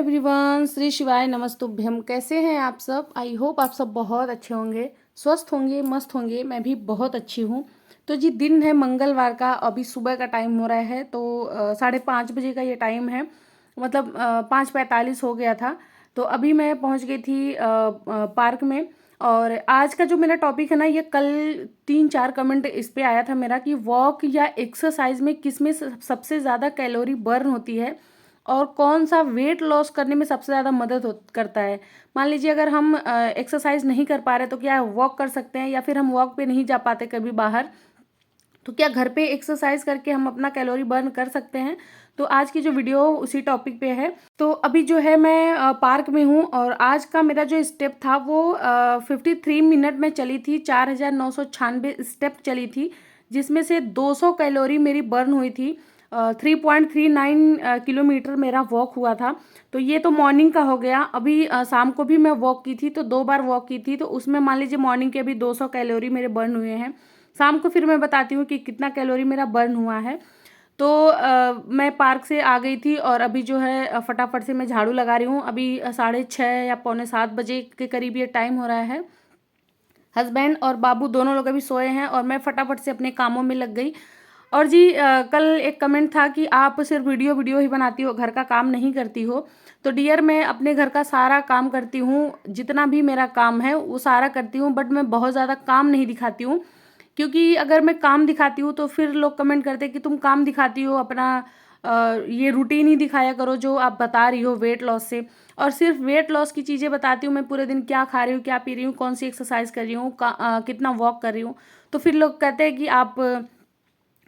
Everyone, Shri शिवाय नमस्तुभ्यम। कैसे हैं आप सब? आई होप आप सब बहुत अच्छे होंगे, स्वस्थ होंगे, मस्त होंगे। मैं भी बहुत अच्छी हूँ। तो जी, दिन है मंगलवार का, अभी सुबह का टाइम हो रहा है। तो 5:30 बजे का ये टाइम है, मतलब 5:45 हो गया था। तो अभी मैं पहुँच गई थी पार्क में। और आज का जो मेरा टॉपिक है ना, ये कल 3-4 कमेंट इस पे आया था मेरा कि वॉक या एक्सरसाइज में किस में सबसे ज़्यादा कैलोरी बर्न होती है और कौन सा वेट लॉस करने में सबसे ज़्यादा मदद करता है। मान लीजिए अगर हम एक्सरसाइज नहीं कर पा रहे तो क्या वॉक कर सकते हैं, या फिर हम वॉक पे नहीं जा पाते कभी बाहर, तो क्या घर पे एक्सरसाइज करके हम अपना कैलोरी बर्न कर सकते हैं। तो आज की जो वीडियो उसी टॉपिक पे है। तो अभी जो है मैं पार्क में हूँ और आज का मेरा जो स्टेप था वो 53 मिनट में चली थी। 4,996 स्टेप चली थी, जिसमें से 200 कैलोरी मेरी बर्न हुई थी। 3.39 किलोमीटर मेरा वॉक हुआ था। तो ये तो मॉर्निंग का हो गया। अभी शाम को भी मैं वॉक की थी, तो 2 बार वॉक की थी। तो उसमें मान लीजिए मॉर्निंग के भी 200 कैलोरी मेरे बर्न हुए हैं। शाम को फिर मैं बताती हूँ कि कितना कैलोरी मेरा बर्न हुआ है। तो मैं पार्क से आ गई थी और अभी जो है फटाफट से मैं झाड़ू लगा रही हूँ। अभी 6:30 या 6:45 के करीब ये टाइम हो रहा है। हस्बैंड और बाबू दोनों लोग अभी सोए हैं और मैं फटाफट से अपने कामों में लग गई। और जी, कल एक कमेंट था कि आप सिर्फ वीडियो वीडियो ही बनाती हो, घर का काम नहीं करती हो। तो डियर, मैं अपने घर का सारा काम करती हूँ, जितना भी मेरा काम है वो सारा करती हूँ, बट मैं बहुत ज़्यादा काम नहीं दिखाती हूँ। क्योंकि अगर मैं काम दिखाती हूँ तो फिर लोग कमेंट करते हैं कि तुम काम दिखाती हो, अपना ये रूटीन ही दिखाया करो जो आप बता रही हो वेट लॉस से। और सिर्फ वेट लॉस की चीज़ें बताती हूँ, मैं पूरे दिन क्या खा रही हूँ, क्या पी रही हूँ, कौन सी एक्सरसाइज कर रही हूँ, कितना वॉक कर रही हूँ। तो फिर लोग कहते हैं कि आप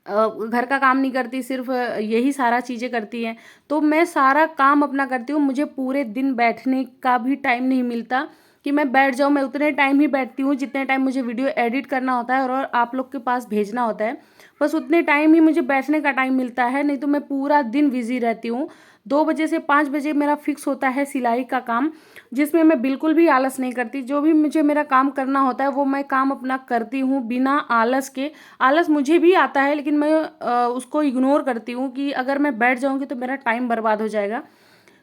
घर का काम नहीं करती, सिर्फ यही सारा चीज़ें करती हैं। तो मैं सारा काम अपना करती हूँ। मुझे पूरे दिन बैठने का भी टाइम नहीं मिलता कि मैं बैठ जाऊँ। मैं उतने टाइम ही बैठती हूँ जितने टाइम मुझे वीडियो एडिट करना होता है और आप लोग के पास भेजना होता है। बस उतने टाइम ही मुझे बैठने का टाइम मिलता है, नहीं तो मैं पूरा दिन बिजी रहती हूँ। 2 बजे से 5 बजे मेरा फिक्स होता है सिलाई का काम, जिसमें मैं बिल्कुल भी आलस नहीं करती। जो भी मुझे मेरा काम करना होता है वो मैं काम अपना करती हूँ बिना आलस के। आलस मुझे भी आता है, लेकिन मैं उसको इग्नोर करती हूँ कि अगर मैं बैठ जाऊँगी तो मेरा टाइम बर्बाद हो जाएगा।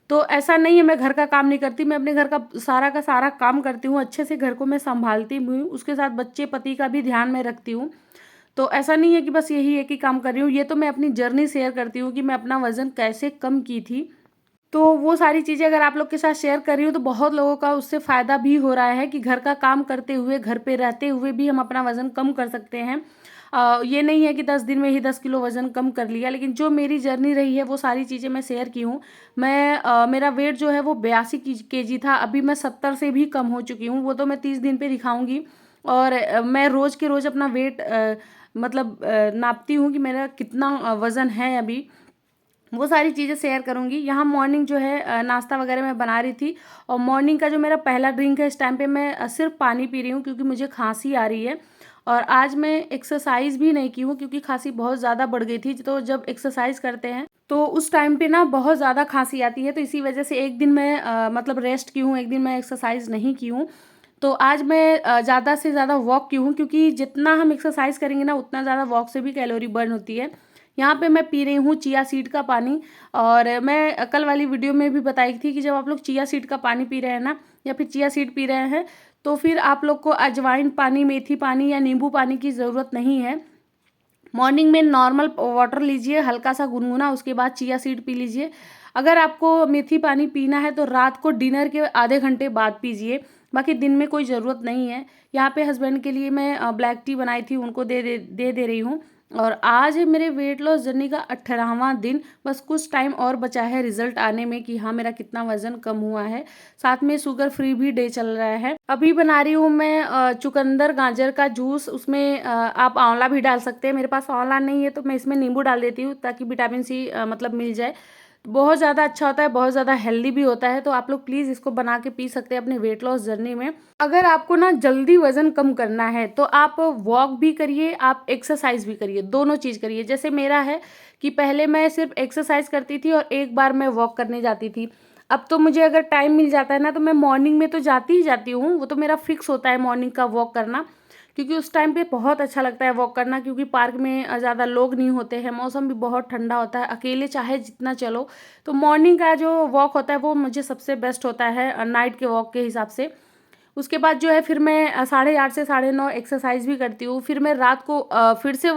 तो ऐसा नहीं है मैं घर का काम नहीं करती, मैं अपने घर का सारा काम करती हूँ। अच्छे से घर को मैं संभालती हूँ, उसके साथ बच्चे पति का भी ध्यान में रखती हूँ। तो ऐसा नहीं है कि बस यही एक ही काम कर रही हूँ। ये तो मैं अपनी जर्नी शेयर करती हूँ कि मैं अपना वज़न कैसे कम की थी। तो वो सारी चीज़ें अगर आप लोग के साथ शेयर कर रही हूँ तो बहुत लोगों का उससे फ़ायदा भी हो रहा है कि घर का काम करते हुए, घर पे रहते हुए भी हम अपना वज़न कम कर सकते हैं। ये नहीं है कि 10 दिन में ही 10 किलो वज़न कम कर लिया, लेकिन जो मेरी जर्नी रही है वो सारी चीज़ें मैं शेयर की हूँ। मेरा वेट जो है वो 82 केजी था, अभी मैं 70 से भी कम हो चुकी हूँ। वो तो मैं 30 दिन पे दिखाऊँगी। और मैं रोज़ के रोज़ अपना वेट मतलब नापती हूँ कि मेरा कितना वज़न है अभी। वो सारी चीज़ें शेयर करूँगी। यहाँ मॉर्निंग जो है नाश्ता वगैरह मैं बना रही थी। और मॉर्निंग का जो मेरा पहला ड्रिंक है, इस टाइम पे मैं सिर्फ पानी पी रही हूँ क्योंकि मुझे खांसी आ रही है। और आज मैं एक्सरसाइज भी नहीं की हूँ क्योंकि खांसी बहुत ज़्यादा बढ़ गई थी। तो जब एक्सरसाइज करते हैं तो उस टाइम पे ना बहुत ज़्यादा खांसी आती है, तो इसी वजह से एक दिन मैं मतलब रेस्ट की हूँ, एक दिन मैं एक्सरसाइज नहीं की हूँ। तो आज मैं ज़्यादा से ज़्यादा वॉक की हूँ, क्योंकि जितना हम एक्सरसाइज करेंगे ना उतना ज़्यादा वॉक से भी कैलोरी बर्न होती है। यहाँ पे मैं पी रही हूँ चिया सीड का पानी। और मैं कल वाली वीडियो में भी बताई थी कि जब आप लोग चिया सीड का पानी पी रहे हैं ना, या फिर चिया सीड पी रहे हैं, तो फिर आप लोग को अजवाइन पानी, मेथी पानी या नींबू पानी की ज़रूरत नहीं है। मॉर्निंग में नॉर्मल वाटर लीजिए, हल्का सा गुनगुना, उसके बाद चिया सीड पी लीजिए। अगर आपको मेथी पानी पीना है तो रात को डिनर के आधे घंटे बाद पीजिए, बाकी दिन में कोई ज़रूरत नहीं है। यहाँ पे हस्बैंड के लिए मैं ब्लैक टी बनाई थी, उनको दे रही हूँ। और आज है मेरे वेट लॉस जर्नी का 18वां दिन। बस कुछ टाइम और बचा है रिजल्ट आने में कि हाँ मेरा कितना वजन कम हुआ है। साथ में शुगर फ्री भी डे चल रहा है। अभी बना रही हूँ मैं चुकंदर गाजर का जूस। उसमें आप आंवला भी डाल सकते हैं। मेरे पास आंवला नहीं है तो मैं इसमें नींबू डाल देती हूँ ताकि विटामिन सी मतलब मिल जाए। बहुत ज़्यादा अच्छा होता है, बहुत ज़्यादा हेल्दी भी होता है। तो आप लोग प्लीज़ इसको बना के पी सकते हैं अपने वेट लॉस जर्नी में। अगर आपको ना जल्दी वजन कम करना है तो आप वॉक भी करिए, आप एक्सरसाइज भी करिए, दोनों चीज़ करिए। जैसे मेरा है कि पहले मैं सिर्फ एक्सरसाइज करती थी और एक बार मैं वॉक करने जाती थी। अब तो मुझे अगर टाइम मिल जाता है ना तो मैं मॉर्निंग में तो जाती ही जाती हूँ, वो तो मेरा फिक्स होता है मॉर्निंग का वॉक करना। क्योंकि उस टाइम पे बहुत अच्छा लगता है वॉक करना, क्योंकि पार्क में ज़्यादा लोग नहीं होते हैं, मौसम भी बहुत ठंडा होता है, अकेले चाहे जितना चलो। तो मॉर्निंग का जो वॉक होता है वो मुझे सबसे बेस्ट होता है नाइट के वॉक के हिसाब से। उसके बाद जो है फिर मैं 8:30 से 9:30 एक्सरसाइज भी करती हूँ। फिर मैं रात को फिर से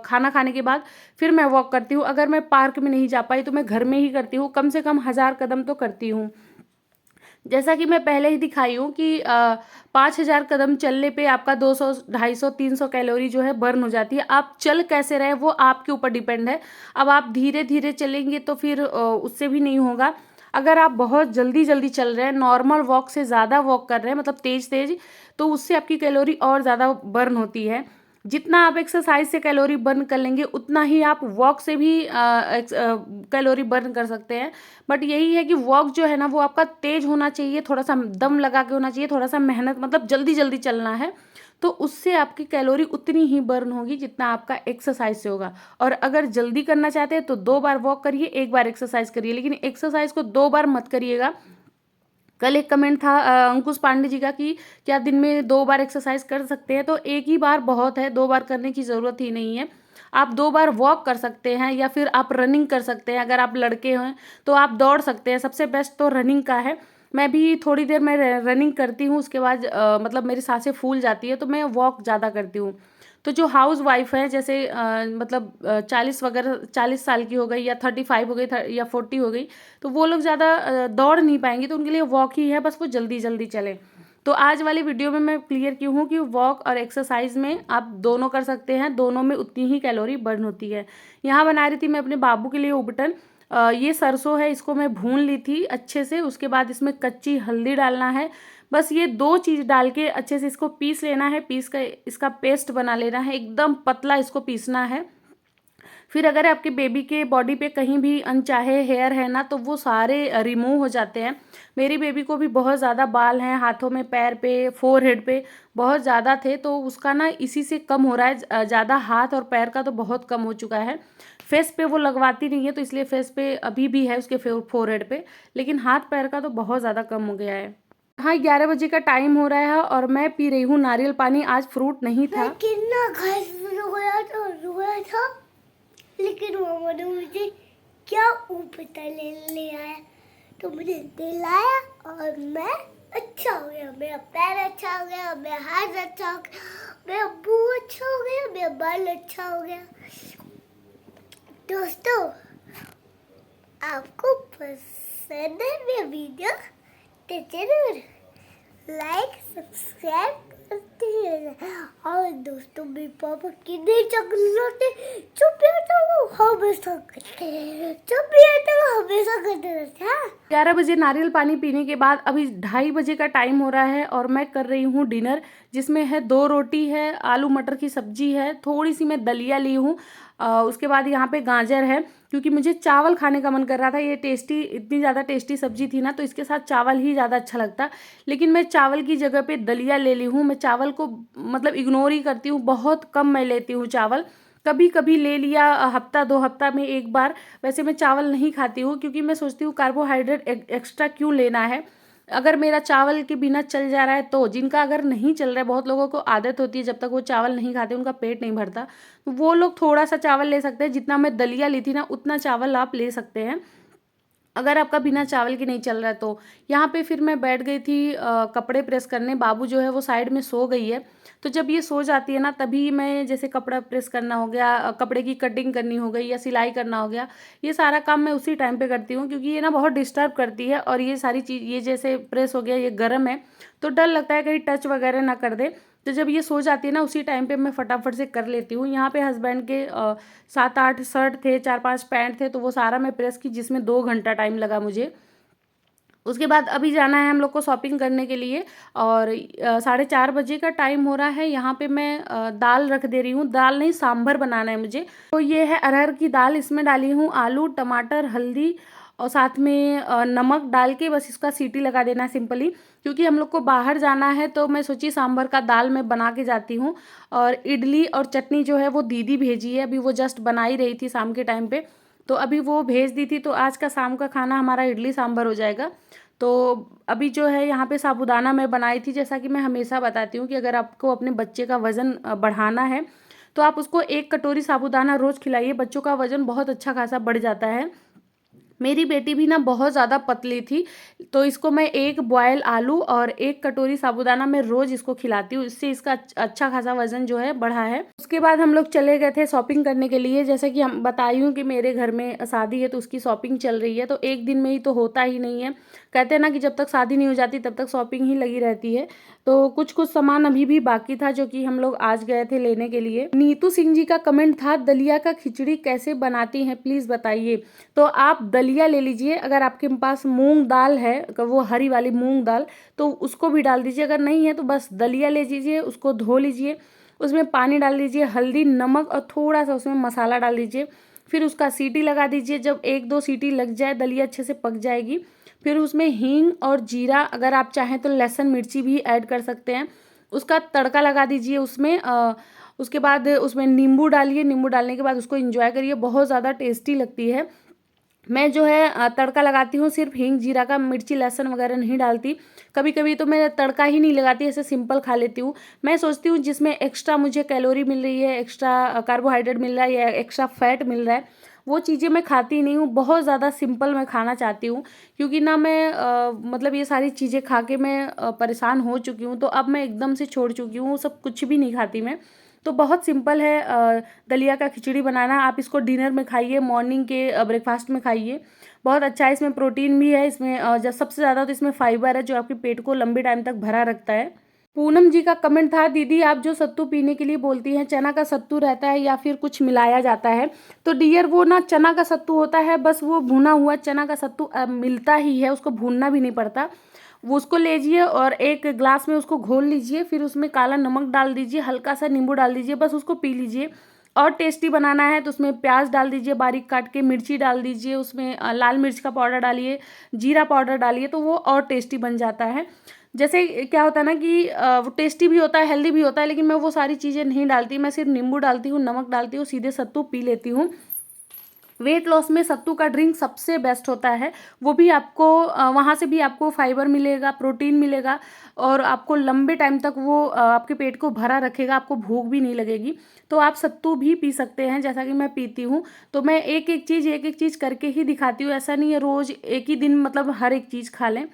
खाना खाने के बाद फिर मैं वॉक करती हूँ। अगर मैं पार्क में नहीं जा पाई तो मैं घर में ही करती हूँ, कम से कम 1000 कदम तो करती हूँ। जैसा कि मैं पहले ही दिखाई हूँ कि 5000 कदम चलने पे आपका 200, 250, 300 कैलोरी जो है बर्न हो जाती है। आप चल कैसे रहे वो आपके ऊपर डिपेंड है। अब आप धीरे धीरे चलेंगे तो फिर उससे भी नहीं होगा। अगर आप बहुत जल्दी जल्दी चल रहे हैं, नॉर्मल वॉक से ज़्यादा वॉक कर रहे हैं, मतलब तेज तेज, तो उससे आपकी कैलोरी और ज़्यादा बर्न होती है। जितना आप एक्सरसाइज से कैलोरी बर्न कर लेंगे उतना ही आप वॉक से भी कैलोरी बर्न कर सकते हैं। बट यही है कि वॉक जो है ना वो आपका तेज होना चाहिए, थोड़ा सा दम लगा के होना चाहिए, थोड़ा सा मेहनत, मतलब जल्दी जल्दी चलना है, तो उससे आपकी कैलोरी उतनी ही बर्न होगी जितना आपका एक्सरसाइज से होगा। और अगर जल्दी करना चाहते हैं तो 2 बार वॉक करिए, 1 बार एक्सरसाइज करिए, लेकिन एक्सरसाइज को 2 बार मत करिएगा। कल एक कमेंट था अंकुश पांडे जी का कि क्या दिन में 2 बार एक्सरसाइज कर सकते हैं, तो एक ही बार बहुत है, 2 बार करने की ज़रूरत ही नहीं है। आप 2 बार वॉक कर सकते हैं या फिर आप रनिंग कर सकते हैं। अगर आप लड़के हैं तो आप दौड़ सकते हैं, सबसे बेस्ट तो रनिंग का है। मैं भी थोड़ी देर में रनिंग करती हूँ, उसके बाद मतलब मेरी सांसें फूल जाती है तो मैं वॉक ज़्यादा करती हूँ। तो जो हाउस वाइफ है, जैसे मतलब 40 वगैरह, 40 साल की हो गई या 35 हो गई या 40 हो गई, तो वो लोग ज़्यादा दौड़ नहीं पाएंगे, तो उनके लिए वॉक ही है, बस वो जल्दी जल्दी चले। तो आज वाली वीडियो में मैं क्लियर की हूँ कि वॉक और एक्सरसाइज में आप दोनों कर सकते हैं, दोनों में उतनी ही कैलोरी बर्न होती है। यहाँ बना रही थी मैं अपने बाबू के लिए उबटन। ये सरसों है, इसको मैं भून ली थी अच्छे से, उसके बाद इसमें कच्ची हल्दी डालना है। बस ये 2 चीज़ डाल के अच्छे से इसको पीस लेना है, पीस कर इसका पेस्ट बना लेना है, एकदम पतला इसको पीसना है। फिर अगर आपके बेबी के बॉडी पे कहीं भी अनचाहे हेयर है ना, तो वो सारे रिमूव हो जाते हैं। मेरी बेबी को भी बहुत ज़्यादा बाल हैं, हाथों में, पैर पे, फोरहेड पे बहुत ज़्यादा थे, तो उसका ना इसी से कम हो रहा है। ज़्यादा हाथ और पैर का तो बहुत कम हो चुका है। फेस पे वो लगवाती नहीं है, तो इसलिए फेस पे अभी भी है उसके फोरहेड पे, लेकिन हाथ पैर का तो बहुत ज़्यादा कम हो गया है। हाँ, 11 बजे का टाइम हो रहा है और मैं पी रही हूँ नारियल पानी। आज फ्रूट नहीं था। कितना घास रोया था, लेकिन मामा ने मुझे क्या ऊपर ले आया, तो मुझे दिलाया और मैं अच्छा हो गया। मेरा पैर अच्छा हो गया, मेरा हाथ अच्छा हो गया, मेरा मुंह अच्छा हो गया, मेरा बाल अच्छा हो गया। दोस्तों, आपको पसंद है मेरा वीडियो तो जरूर लाइक सब्सक्राइब करते हैं। और दोस्तों, मेरे पापा कितने चॉकलेट चुप रहता वो हमेशा करते हैं, चुप रहता वो हमेशा करते रहते हैं। 11 बजे नारियल पानी पीने के बाद अभी 2:30 बजे का टाइम हो रहा है और मैं कर रही हूँ डिनर, जिसमें है 2 रोटी है, आलू मटर की सब्जी है, थोड़ी सी मैं दलिया ली हूँ। उसके बाद यहाँ पे गाजर है, क्योंकि मुझे चावल खाने का मन कर रहा था। ये टेस्टी, इतनी ज़्यादा टेस्टी सब्जी थी ना, तो इसके साथ चावल ही ज़्यादा अच्छा लगता। लेकिन मैं चावल की जगह पे दलिया ले ली हूँ। मैं चावल को मतलब इग्नोर ही करती हूँ, बहुत कम मैं लेती हूँ चावल। कभी कभी ले लिया, हफ्ता 2 हफ्ता में एक बार। वैसे मैं चावल नहीं खाती हूँ, क्योंकि मैं सोचती हूँ कार्बोहाइड्रेट एक्स्ट्रा क्यों लेना है। अगर मेरा चावल के बिना चल जा रहा है तो, जिनका अगर नहीं चल रहा है, बहुत लोगों को आदत होती है जब तक वो चावल नहीं खाते उनका पेट नहीं भरता, तो वो लोग थोड़ा सा चावल ले सकते हैं। जितना मैं दलिया ली थी ना उतना चावल आप ले सकते हैं, अगर आपका बिना चावल के नहीं चल रहा है तो। यहाँ पे फिर मैं बैठ गई थी कपड़े प्रेस करने। बाबू जो है वो साइड में सो गई है, तो जब ये सो जाती है ना तभी मैं, जैसे कपड़ा प्रेस करना हो गया, कपड़े की कटिंग करनी हो गई या सिलाई करना हो गया, ये सारा काम मैं उसी टाइम पे करती हूँ, क्योंकि ये ना बहुत डिस्टर्ब करती है। और ये सारी चीज़, ये जैसे प्रेस हो गया, ये गर्म है तो डर लगता है कहीं टच वगैरह ना कर दे, तो जब ये सो जाती है ना उसी टाइम पे मैं फटाफट से कर लेती हूँ। यहाँ पे हस्बैंड के 7-8 शर्ट थे, 4-5 पैंट थे, तो वो सारा मैं प्रेस की, जिसमें 2 घंटा टाइम लगा मुझे। उसके बाद अभी जाना है हम लोग को शॉपिंग करने के लिए, और 4:30 बजे का टाइम हो रहा है। यहाँ पे मैं दाल रख दे रही हूँ, दाल नहीं सांभर बनाना है मुझे। तो ये है अरहर की दाल, इसमें डाली हूँ आलू, टमाटर, हल्दी और साथ में नमक डाल के बस इसका सीटी लगा देना है सिंपली। क्योंकि हम लोग को बाहर जाना है तो मैं सोची सांभर का दाल मैं बना के जाती हूँ। और इडली और चटनी जो है वो दीदी भेजी है, अभी वो जस्ट बना ही रही थी शाम के टाइम पे, तो अभी वो भेज दी थी, तो आज का शाम का खाना हमारा इडली सांभर हो जाएगा। तो अभी जो है यहाँ पे साबूदाना मैं बनाई थी। जैसा कि मैं हमेशा बताती हूँ कि अगर आपको अपने बच्चे का वज़न बढ़ाना है तो आप उसको 1 कटोरी साबूदाना रोज़ खिलाइए, बच्चों का वज़न बहुत अच्छा खासा बढ़ जाता है। मेरी बेटी भी ना बहुत ज़्यादा पतली थी, तो इसको मैं 1 बॉयल आलू और 1 कटोरी साबूदाना मैं रोज़ इसको खिलाती हूँ। इससे इसका अच्छा खासा वज़न जो है बढ़ा है। उसके बाद हम लोग चले गए थे शॉपिंग करने के लिए। जैसा कि हम बताई हूँ कि मेरे घर में शादी है तो उसकी शॉपिंग चल रही है, तो एक दिन में ही तो होता ही नहीं है। कहते हैं ना कि जब तक शादी नहीं हो जाती तब तक शॉपिंग ही लगी रहती है। तो कुछ कुछ सामान अभी भी बाकी था जो कि हम लोग आज गए थे लेने के लिए। नीतू सिंह जी का कमेंट था, दलिया का खिचड़ी कैसे बनाती हैं प्लीज़ बताइए। तो आप दलिया ले लीजिए, अगर आपके पास मूंग दाल है, वो हरी वाली मूंग दाल, तो उसको भी डाल दीजिए। अगर नहीं है तो बस दलिया ले लीजिए, उसको धो लीजिए, उसमें पानी डाल दीजिए, हल्दी नमक और थोड़ा सा उसमें मसाला डाल दीजिए। फिर उसका सीटी लगा दीजिए। जब 1-2 सीटी लग जाए, दलिया अच्छे से पक जाएगी। फिर उसमें हींग और जीरा, अगर आप चाहें तो लहसुन मिर्ची भी ऐड कर सकते हैं, उसका तड़का लगा दीजिए उसमें। उसके बाद उसमें नींबू डालिए, नींबू डालने के बाद उसको एंजॉय करिए, बहुत ज़्यादा टेस्टी लगती है। मैं जो है तड़का लगाती हूँ सिर्फ हींग जीरा का, मिर्ची लहसुन वगैरह नहीं डालती। कभी कभी तो मैं तड़का ही नहीं लगाती, ऐसे सिंपल खा लेती हूँ। मैं सोचती हूँ जिसमें एक्स्ट्रा मुझे कैलोरी मिल रही है, एक्स्ट्रा कार्बोहाइड्रेट मिल रहा है या एक्स्ट्रा फैट मिल रहा है, वो चीज़ें मैं खाती नहीं हूँ। बहुत ज़्यादा सिंपल मैं खाना चाहती हूँ, क्योंकि ना मैं मतलब ये सारी चीज़ें खा के मैं परेशान हो चुकी हूँ। तो अब मैं एकदम से छोड़ चुकी हूँ, सब कुछ भी नहीं खाती मैं। तो बहुत सिंपल है दलिया का खिचड़ी बनाना। आप इसको डिनर में खाइए, मॉर्निंग के ब्रेकफास्ट में खाइए, बहुत अच्छा है। इसमें प्रोटीन भी है, इसमें जब सबसे ज़्यादा तो इसमें फाइबर है जो आपके पेट को लंबे टाइम तक भरा रखता है। पूनम जी का कमेंट था, दीदी आप जो सत्तू पीने के लिए बोलती हैं, चना का सत्तू रहता है या फिर कुछ मिलाया जाता है। तो डियर वो ना चना का सत्तू होता है, बस वो भुना हुआ चना का सत्तू मिलता ही है, उसको भूनना भी नहीं पड़ता। वो उसको लीजिए और एक ग्लास में उसको घोल लीजिए, फिर उसमें काला नमक डाल दीजिए, हल्का सा नींबू डाल दीजिए, बस उसको पी लीजिए। और टेस्टी बनाना है तो उसमें प्याज डाल दीजिए बारीक काट के, मिर्ची डाल दीजिए, उसमें लाल मिर्च का पाउडर डालिए, जीरा पाउडर डालिए, तो वो और टेस्टी बन जाता है। जैसे क्या होता है ना कि वो टेस्टी भी होता है, हेल्दी भी होता है, लेकिन मैं वो सारी चीज़ें नहीं डालती, मैं सिर्फ नींबू डालती हूँ, नमक डालती हूँ, सीधे सत्तू पी लेती हूँ। वेट लॉस में सत्तू का ड्रिंक सबसे बेस्ट होता है। वो भी आपको वहाँ से भी आपको फाइबर मिलेगा, प्रोटीन मिलेगा, और आपको लंबे टाइम तक वो आपके पेट को भरा रखेगा, आपको भूख भी नहीं लगेगी। तो आप सत्तू भी पी सकते हैं, जैसा कि मैं पीती हूँ। तो मैं एक एक चीज़ करके ही दिखाती हूँ, ऐसा नहीं है रोज़ एक ही दिन मतलब हर एक चीज़ खा लें।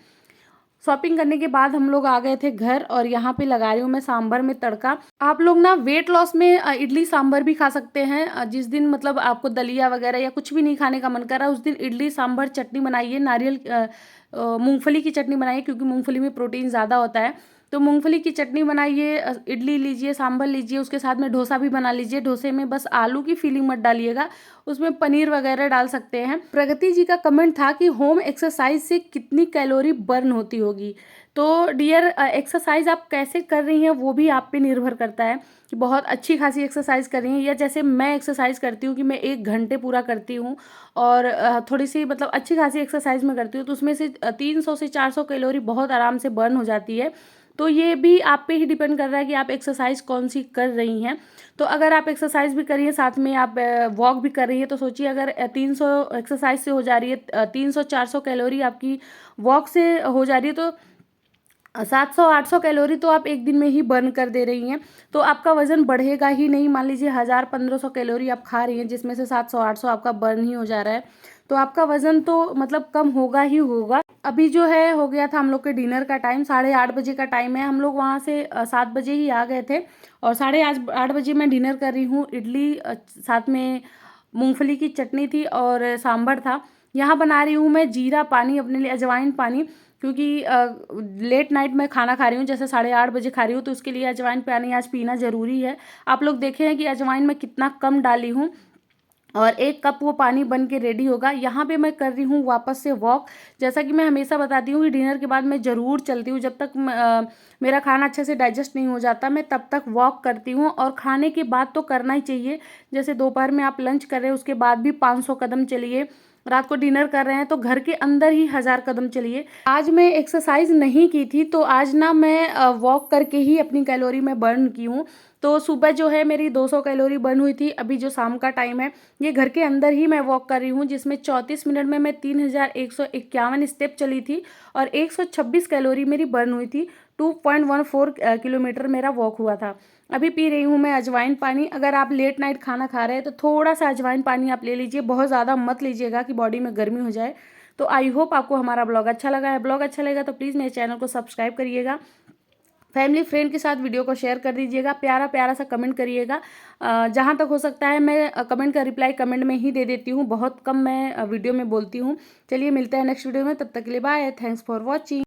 शॉपिंग करने के बाद हम लोग आ गए थे घर, और यहाँ पे लगा रही हूँ मैं सांभर में तड़का। आप लोग ना वेट लॉस में इडली सांभर भी खा सकते हैं। जिस दिन मतलब आपको दलिया वगैरह या कुछ भी नहीं खाने का मन कर रहा है, उस दिन इडली सांभर चटनी बनाइए, नारियल मूंगफली की चटनी बनाइए, क्योंकि मूंगफली में प्रोटीन ज़्यादा होता है। तो मूंगफली की चटनी बनाइए, इडली लीजिए, सांभर लीजिए, उसके साथ में डोसा भी बना लीजिए। डोसे में बस आलू की फीलिंग मत डालिएगा, उसमें पनीर वगैरह डाल सकते हैं। प्रगति जी का कमेंट था कि होम एक्सरसाइज से कितनी कैलोरी बर्न होती होगी। तो डियर एक्सरसाइज आप कैसे कर रही हैं वो भी आप पे निर्भर करता है, कि बहुत अच्छी खासी एक्सरसाइज कर रही हैं, या जैसे मैं एक्सरसाइज करती हूँ कि मैं 1 घंटे पूरा करती हूँ, और थोड़ी सी मतलब अच्छी खासी एक्सरसाइज में करती हूँ, तो उसमें से 300 से 400 कैलोरी बहुत आराम से बर्न हो जाती है। तो ये भी आप पे ही डिपेंड कर रहा है कि आप एक्सरसाइज कौन सी कर रही हैं। तो अगर आप एक्सरसाइज भी कर रही हैं, साथ में आप वॉक भी कर रही हैं, तो सोचिए अगर 300 एक्सरसाइज से हो जा रही है, 300-400 कैलोरी आपकी वॉक से हो जा रही है, तो 700-800 कैलोरी तो आप एक दिन में ही बर्न कर दे रही हैं। तो आपका वजन बढ़ेगा ही नहीं। मान लीजिए 1000-1500 कैलोरी आप खा रही हैं, जिसमें से 700-800 आपका बर्न ही हो जा रहा है, तो आपका वजन तो मतलब कम होगा ही होगा। अभी जो है हो गया था हम लोग के डिनर का टाइम, 8:30 बजे का टाइम है। हम लोग वहाँ से 7 बजे ही आ गए थे, और 8:30 बजे मैं डिनर कर रही हूँ। इडली साथ में मूंगफली की चटनी थी और सांभर था। यहाँ बना रही हूँ मैं जीरा पानी अपने लिए, अजवाइन पानी, क्योंकि लेट नाइट में खाना खा रही हूँ, जैसे 8:30 बजे खा रही हूँ, तो उसके लिए अजवाइन पानी आज पीना ज़रूरी है। आप लोग देखे हैं कि अजवाइन मैं कितना कम डाली हूँ, और 1 कप वो पानी बन के रेडी होगा। यहाँ पे मैं कर रही हूँ वापस से वॉक। जैसा कि मैं हमेशा बताती हूँ कि डिनर के बाद मैं ज़रूर चलती हूँ, जब तक मेरा खाना अच्छे से डाइजेस्ट नहीं हो जाता, मैं तब तक वॉक करती हूँ। और खाने के बाद तो करना ही चाहिए, जैसे दोपहर में आप लंच कर रहे हैं उसके बाद भी 500 कदम चलिए, रात को डिनर कर रहे हैं तो घर के अंदर ही 1000 कदम चलिए। आज मैं एक्सरसाइज नहीं की थी, तो आज ना मैं वॉक करके ही अपनी कैलोरी में बर्न की हूँ। तो सुबह जो है मेरी 200 कैलोरी बर्न हुई थी। अभी जो शाम का टाइम है, ये घर के अंदर ही मैं वॉक कर रही हूँ, जिसमें 34 मिनट में मैं 3151 स्टेप चली थी और 126 कैलोरी मेरी बर्न हुई थी। 2.14 किलोमीटर मेरा वॉक हुआ था। अभी पी रही हूँ मैं अजवाइन पानी। अगर आप लेट नाइट खाना खा रहे हैं तो थोड़ा सा अजवाइन पानी आप ले लीजिए, बहुत ज़्यादा मत लीजिएगा कि बॉडी में गर्मी हो जाए। तो आई होप आपको हमारा ब्लॉग अच्छा लगा है। ब्लॉग अच्छा लगा तो प्लीज़ मेरे चैनल को सब्सक्राइब करिएगा, फैमिली फ्रेंड के साथ वीडियो को शेयर कर दीजिएगा, प्यारा प्यारा सा कमेंट करिएगा। जहाँ तक हो सकता है मैं कमेंट का रिप्लाई कमेंट में ही दे देती हूँ, बहुत कम मैं वीडियो में बोलती हूँ। चलिए मिलते हैं नेक्स्ट वीडियो में, तब तक के लिए बाय, थैंक्स फॉर वॉचिंग।